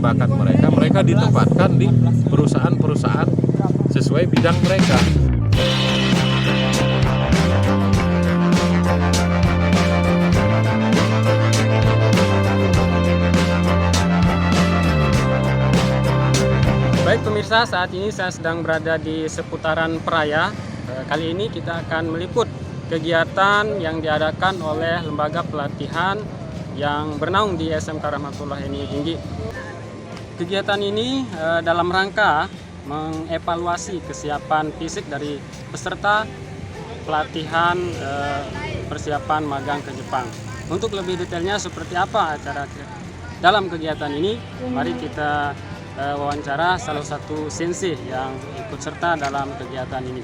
bakat mereka, mereka ditempatkan di perusahaan-perusahaan sesuai bidang mereka. Baik pemirsa, saat ini saya sedang berada di seputaran Peraya. Kali ini kita akan meliput kegiatan yang diadakan oleh lembaga pelatihan yang bernaung di SMK Rahmatullahi Tinggi. Kegiatan ini dalam rangka mengevaluasi kesiapan fisik dari peserta pelatihan persiapan magang ke Jepang. Untuk lebih detailnya seperti apa acara dalam kegiatan ini, mari kita wawancara salah satu sensei yang ikut serta dalam kegiatan ini.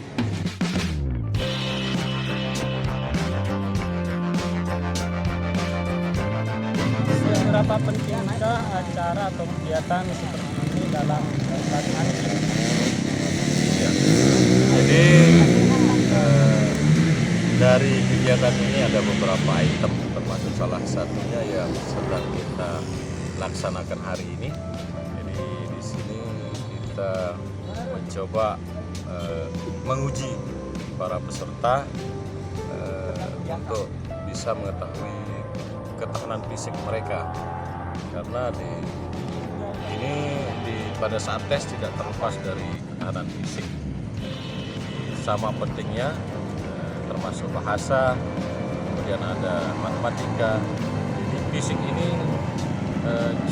Seberapa pentingkah acara atau kegiatan seperti ini dalam pelatihan ini? Ya. Jadi dari kegiatan ini ada beberapa item, termasuk salah satunya yang sedang kita laksanakan hari ini. Jadi di sini kita mencoba menguji para peserta untuk bisa mengetahui ketahanan fisik mereka, karena pada saat tes tidak terlepas dari ketahanan fisik. Sama pentingnya termasuk bahasa, kemudian ada matematika. Jadi fisik ini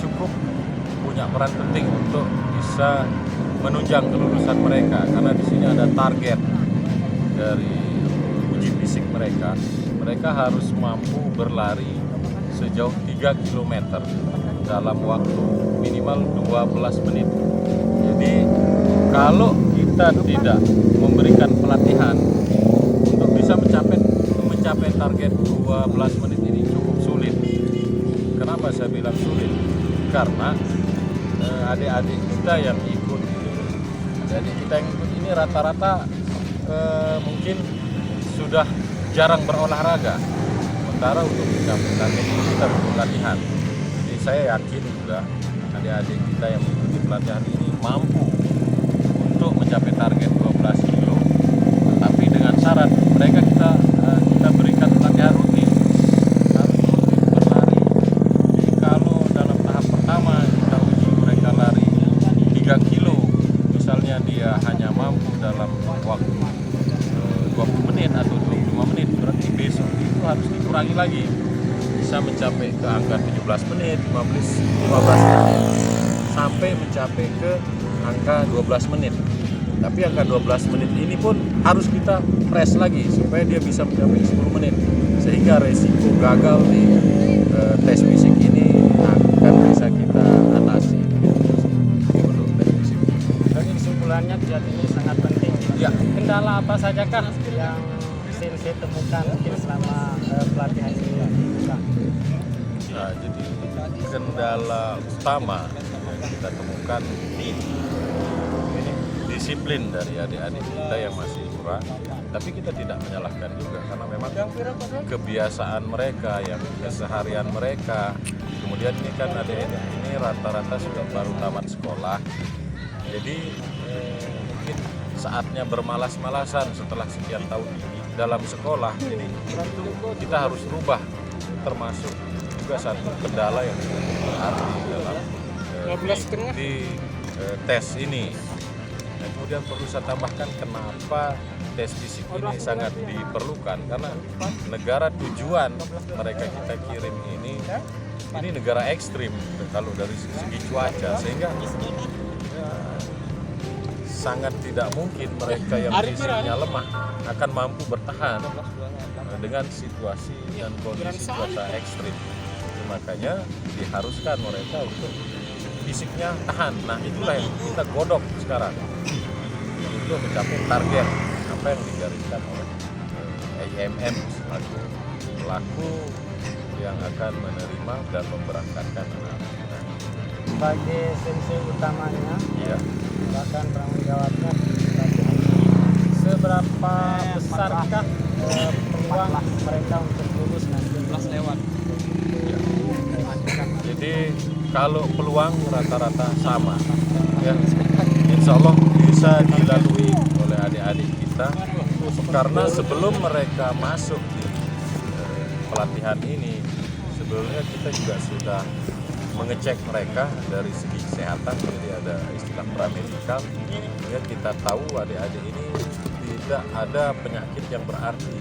cukup punya peran penting untuk bisa menunjang kelulusan mereka, karena di sini ada target dari uji fisik mereka. Mereka harus mampu berlari sejauh 3 km dalam waktu minimal 12 menit. Jadi kalau kita tidak memberikan pelatihan untuk bisa mencapai target 12 menit ini cukup sulit. Kenapa saya bilang sulit? Karena adik-adik kita yang ikut ini rata-rata mungkin sudah jarang berolahraga. Sementara untuk mencapai target ini kita butuh latihan. Jadi saya yakin juga adik-adik kita yang mengikuti pelatihan ini mampu untuk mencapai target 12 kilo. Tapi dengan syarat mereka kita berikan pelatihan rutin, harus rutin berlari. Jadi kalau dalam tahap pertama kita uji mereka lari 3 kilo, misalnya dia hanya mampu dalam waktu 20 menit atau 25 menit, berarti besok itu harus dikurangi lagi, bisa mencapai ke angka 17 menit, 15 menit, sampai mencapai ke angka 12 menit. Tapi angka 12 menit ini pun harus kita press lagi supaya dia bisa mencapai 10 menit, sehingga resiko gagal di tes fisik ini akan bisa kita atasi. Untuk tes fisik. Jadi kesimpulannya kegiatan ini sangat penting. Ya. Kendala apa saja kan yang sensei temukan mungkin selama pelatihan ini? Nah, jadi kendala utama yang kita temukan ini disiplin dari adik-adik kita yang masih kurang. Tapi kita tidak menyalahkan juga, karena memang kebiasaan mereka, yang keseharian mereka. Kemudian ini kan adik-adik ini rata-rata sudah baru tamat sekolah. Jadi mungkin saatnya bermalas-malasan setelah sekian tahun dalam sekolah. Jadi itu kita harus rubah, termasuk juga satu kendala yang berarti dalam di tes ini. Dan kemudian perlu saya tambahkan kenapa tes fisik ini sangat diperlukan, karena negara tujuan mereka kita kirim ini negara ekstrim kalau dari segi cuaca, sehingga sangat tidak mungkin mereka yang fisiknya lemah akan mampu bertahan dengan situasi dan kondisi cuaca ekstrim. Makanya diharuskan mereka untuk fisiknya tahan. Nah, itulah yang kita godok sekarang untuk mencapai target apa yang digariskan oleh IMM selaku pelaku yang akan menerima dan memberangkatkan anak-anak kita. Sebagai sensei utamanya, Iya. bahkan tanggung jawabnya pelatihan ini, seberapa besarkah peluang mereka untuk lulus nanti? Ya. Jadi kalau peluang rata-rata sama, ya insya Allah bisa dilalui oleh adik-adik kita, karena sebelum mereka masuk di pelatihan ini, sebelumnya kita juga sudah mengecek mereka dari segi kesehatan. Jadi ada istilah pramedikal, ya kita tahu adik-adik ini tidak ada penyakit yang berarti.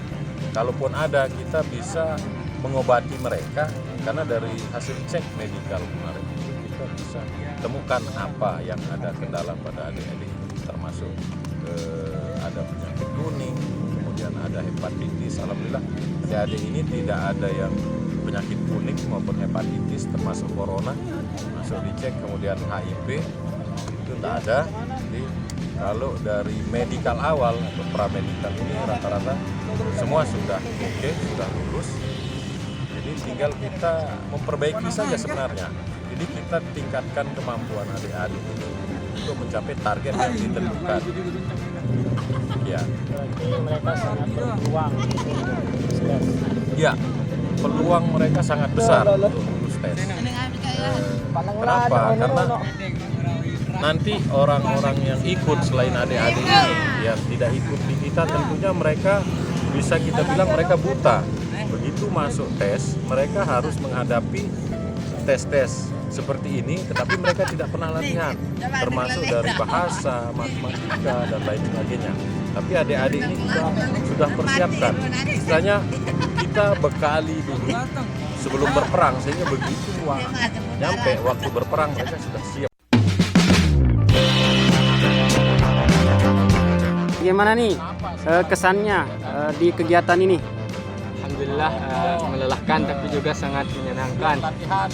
Kalaupun ada, kita bisa mengobati mereka, karena dari hasil cek medikal kemarin itu kita bisa temukan apa yang ada kendala pada adik-adik ini, termasuk ada penyakit kuning, kemudian ada hepatitis. Alhamdulillah adik-adik ini tidak ada yang penyakit kuning maupun hepatitis, termasuk corona masuk dicek, kemudian HIV itu tak ada. Jadi kalau dari medikal awal atau pramedikal ini rata-rata semua sudah oke, sudah lulus. Jadi tinggal kita memperbaiki saja sebenarnya. Jadi kita tingkatkan kemampuan adik-adik ini untuk mencapai target yang ditentukan. Ya. Berarti mereka sangat berpeluang untuk lulus tes. Ya, peluang mereka sangat besar untuk lulus tes. Kenapa? Karena nanti orang-orang yang ikut selain adik-adik ini, yang tidak ikut di kita, tentunya mereka bisa kita bilang mereka buta. Begitu masuk tes, mereka harus menghadapi tes-tes seperti ini, tetapi mereka tidak pernah latihan, termasuk dari bahasa, matematika, dan lain sebagainya. Tapi adik-adik ini kita sudah persiapkan. Istilahnya kita bekali dulu sebelum berperang, sehingga begitu nyampe waktu berperang mereka sudah siap. Gimana nih kesannya di kegiatan ini? Alhamdulillah melelahkan tapi juga sangat menyenangkan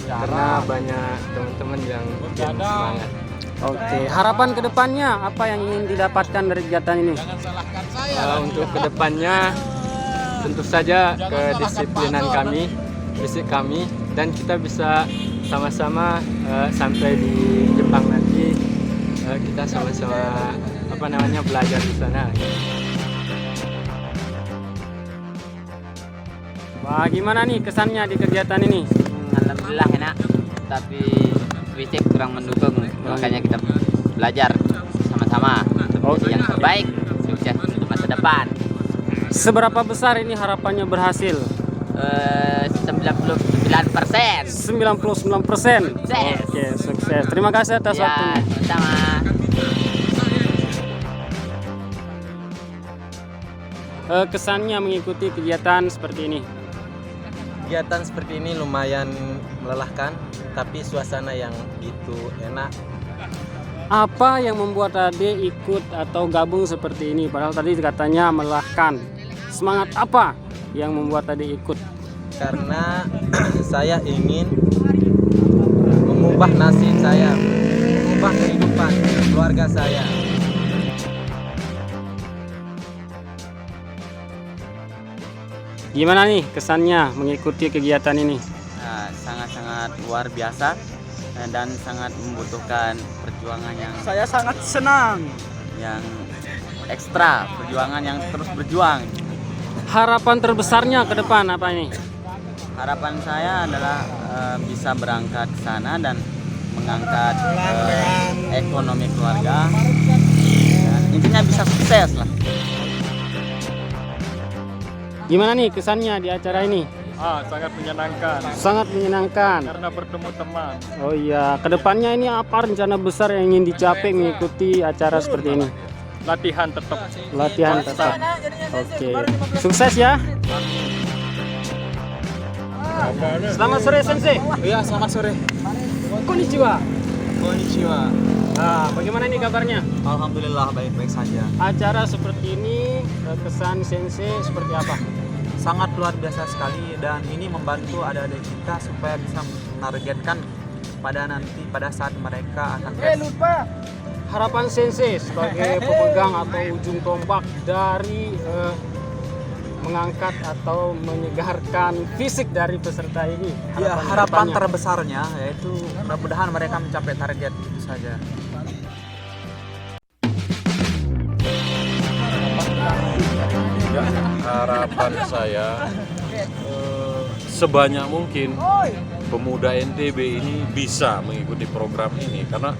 karena banyak teman-teman yang semangat. Oke, harapan kedepannya apa yang ingin didapatkan dari kegiatan ini? Untuk kedepannya tentu saja kedisiplinan kami, fisik kami, dan kita bisa sama-sama sampai di Jepang nanti kita sama-sama belajar di sana. Wah, gimana nih kesannya di kegiatan ini? Alhamdulillah enak, tapi fisik kurang mendukung, makanya kita belajar sama-sama menjadi yang terbaik sukses untuk masa depan. Seberapa besar ini harapannya berhasil? 99%. 99%. Sukses. Oke, sukses. Terima kasih atas Ya, waktunya. sama. Kesannya mengikuti kegiatan seperti ini? Kegiatan seperti ini lumayan melelahkan, tapi suasana yang gitu enak. Apa yang membuat adik ikut atau gabung seperti ini? Padahal tadi katanya melelahkan. Semangat apa yang membuat adik ikut? Karena saya ingin mengubah nasib saya, mengubah kehidupan keluarga saya. Gimana nih kesannya mengikuti kegiatan ini? Sangat-sangat luar biasa dan sangat membutuhkan perjuangan Saya sangat senang. yang ekstra, perjuangan yang terus berjuang. Harapan terbesarnya ke depan apa ini? Harapan saya adalah bisa berangkat ke sana dan mengangkat ekonomi keluarga. Dan intinya bisa sukses lah. Gimana nih kesannya di acara ini? Sangat menyenangkan Sangat menyenangkan. karena bertemu teman. Oh iya, kedepannya ini apa rencana besar yang ingin dicapai mengikuti acara seperti ini? Latihan tetap. Latihan tetap. Oke, sukses ya. Selamat sore Sensei. Iya, selamat sore. Konnichiwa. Konnichiwa. Bagaimana ini kabarnya? Alhamdulillah baik-baik saja. Acara seperti ini, kesan Sensei seperti apa? Sangat luar biasa sekali, dan ini membantu adik-adik kita supaya bisa menargetkan pada saat mereka akan tes. Harapan Sensei sebagai pemegang atau ujung tombak dari mengangkat atau menyegarkan fisik dari peserta ini. Ya, harapan kedepannya. terbesarnya yaitu mudah-mudahan mereka mencapai target, itu saja. Ya, harapan saya sebanyak mungkin pemuda NTB ini bisa mengikuti program ini, karena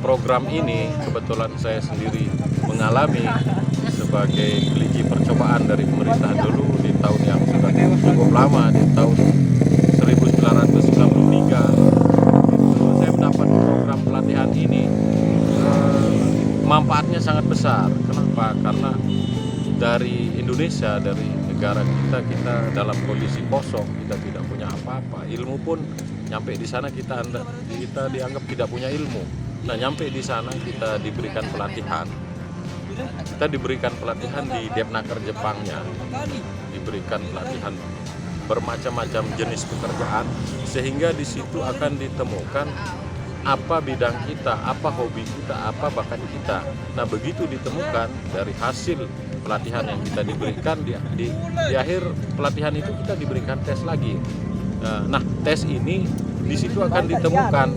program ini kebetulan saya sendiri mengalami sebagai kelinci percobaan dari pemerintah dulu di tahun yang sudah cukup lama, di tahun 1993 itu saya mendapat program pelatihan ini. Manfaatnya sangat besar. Kenapa? Karena dari Indonesia, dari negara kita dalam kondisi kosong, kita tidak punya apa-apa. Ilmu pun nyampe di sana kita dianggap tidak punya ilmu. Nah, nyampe di sana kita diberikan pelatihan. Kita diberikan pelatihan di Depnaker Jepangnya, diberikan pelatihan bermacam-macam jenis pekerjaan, sehingga di situ akan ditemukan apa bidang kita, apa hobi kita, apa bakat kita. Nah, begitu ditemukan dari hasil pelatihan yang kita diberikan, di akhir pelatihan itu kita diberikan tes lagi. Nah, tes ini di situ akan ditemukan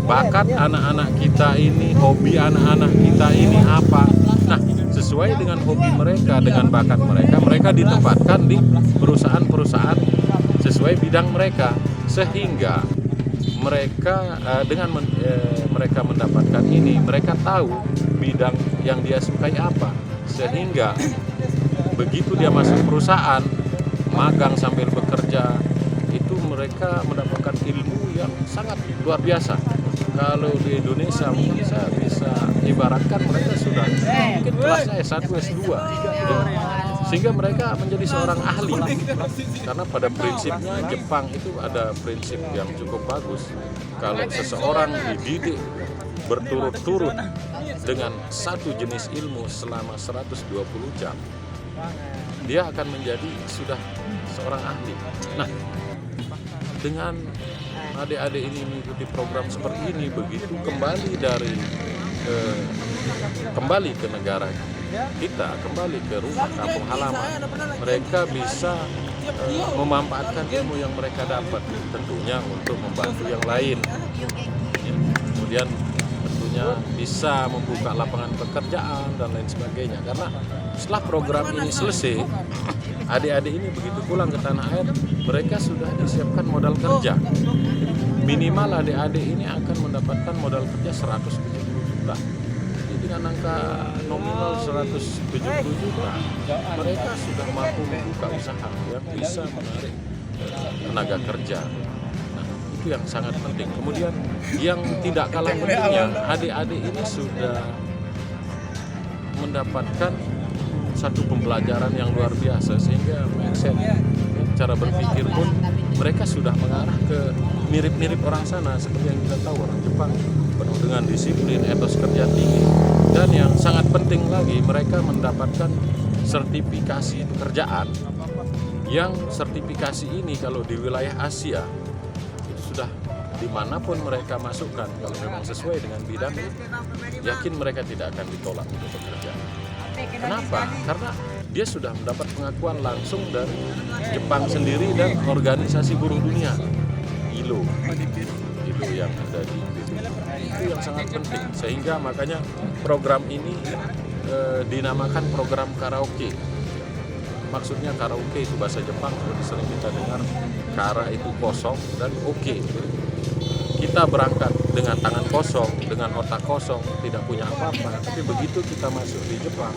bakat anak-anak kita ini, hobi anak-anak kita ini apa. Nah, sesuai dengan hobi mereka, dengan bakat mereka, mereka ditempatkan di perusahaan-perusahaan sesuai bidang mereka, sehingga mereka mereka mendapatkan ini, mereka tahu bidang yang dia sukai apa, sehingga begitu dia masuk perusahaan, magang sambil bekerja, itu mereka mendapatkan ilmu yang sangat luar biasa. Kalau di Indonesia mungkin saya bisa ibaratkan mereka sudah mungkin kelas S1, S2, sehingga mereka menjadi seorang ahli. Karena pada prinsipnya Jepang itu ada prinsip yang cukup bagus. Kalau seseorang dididik berturut-turut dengan satu jenis ilmu selama 120 jam, dia akan menjadi sudah seorang ahli. Nah, dengan adik-adik ini mengikuti program seperti ini, begitu kembali ke negara kita, kembali ke rumah kampung halaman, mereka bisa memanfaatkan ilmu yang mereka dapat, tentunya untuk membantu yang lain. Ya, kemudian tentunya bisa membuka lapangan pekerjaan dan lain sebagainya. Karena setelah program ini selesai, adik-adik ini begitu pulang ke tanah air, mereka sudah disiapkan modal kerja. Minimal adik-adik ini akan mendapatkan modal kerja 170 juta. Jadi dengan angka nominal 170 juta, mereka sudah mampu membuka usaha yang bisa menarik tenaga kerja. Nah, itu yang sangat penting. Kemudian yang tidak kalah pentingnya, adik-adik ini sudah mendapatkan satu pembelajaran yang luar biasa, sehingga mindset, cara berpikir pun mereka sudah mengarah ke mirip-mirip orang sana. Seperti yang kita tahu, orang Jepang penuh dengan disiplin, etos kerja tinggi, dan yang sangat penting lagi, mereka mendapatkan sertifikasi pekerjaan. Yang sertifikasi ini kalau di wilayah Asia itu sudah dimanapun mereka masukkan, kalau memang sesuai dengan bidang, yakin mereka tidak akan ditolak untuk bekerja. Kenapa? Karena dia sudah mendapat pengakuan langsung dari Jepang sendiri dan organisasi buruh dunia, ILO yang ada di PBB. Itu yang sangat penting, sehingga makanya program ini dinamakan program karaoke. Maksudnya karaoke itu bahasa Jepang, seperti sering kita dengar, kara itu kosong dan oke. Kita berangkat dengan tangan kosong, dengan otak kosong, tidak punya apa-apa. Tapi begitu kita masuk di Jepang,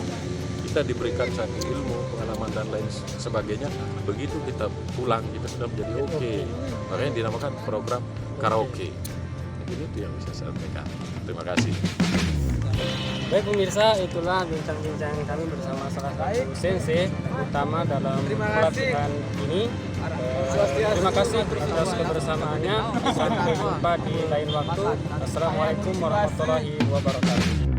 kita diberikan satu ilmu, pengalaman dan lain sebagainya. Begitu kita pulang, kita sudah menjadi oke. Makanya dinamakan program karaoke. Mungkin itu yang bisa saya sampaikan. Terima kasih. Baik pemirsa, itulah bincang-bincang kami bersama salah satu sensei utama dalam pelatihan ini. Terima kasih atas kebersamaannya. Sampai jumpa di lain waktu. Assalamualaikum warahmatullahi wabarakatuh.